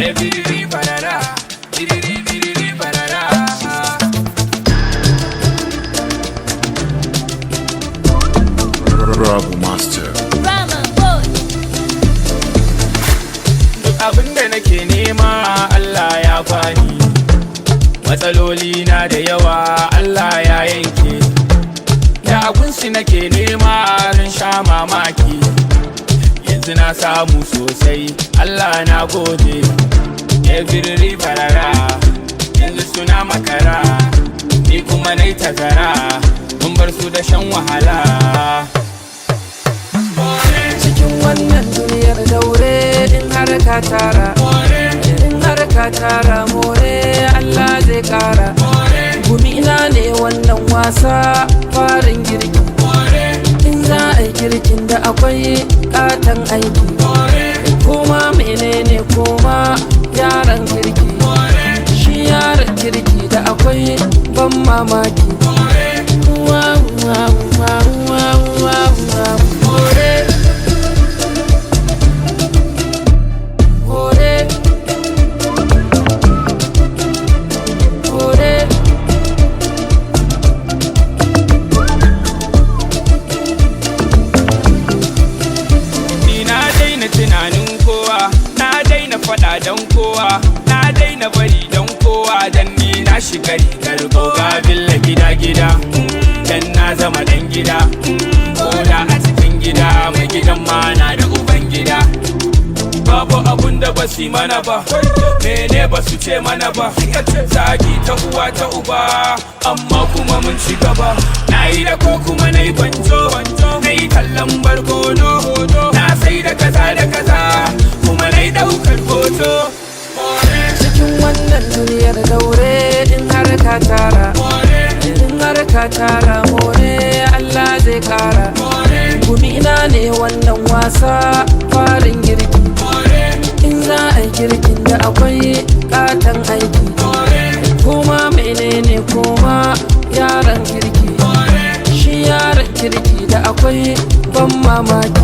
Biriri barara, biriri barara. Rabu Master. Duk abinda nake nema Allah ya bani, matsaloli na da yawa Allah ya yanke. Da abunsu nake nema ran sha mamaki, yanzu na samu sosai Allah na gode. Biriri barara, yanzu suna makara, ni kuma nai tazara, mun bar su da shan wahala. Cikin wannan duniyar daure in har ka tara, in har ka tara more Allah zai kara. Gumina ne wannan wasa farin girki, in za a yi girkin da akwai katon aiki. Koma menene koma yaran kirki, shi yaran kirki da akwai ban mamaki. Tunanin kowa na daina faɗa don kowa, na daina bari don kowa, dan ni na shiga rigar goga billa gida dan na zama dan gida. Koda a cikin gida mai gidan ma na da uban gida. Babu abun da basu mana ba, mene basu ce mana ba. Zagi ta uwa ta uba, amma kuma mun ci gaba. Na yi da ko kuma na yi banjo, na yi kallon barkono, na sai da kaza da kaza, kuma na yi daukar hoto. Cikin wannan duniyar daure in har ka tara, in har ka tara more Allah zai kara. Gumina ne wannan wasa farin girki, in za a yi girkin da akwai katon aiki. Koma menene koma yaran kirki, shi yaran kirki da akwai ban mamaki.